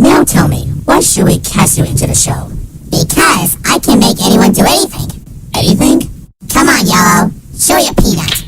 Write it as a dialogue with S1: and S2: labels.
S1: Now tell me, why should we cast you into the show?
S2: Because I can make anyone do anything.
S1: Anything?
S2: Come on, Yellow. Show your peanut.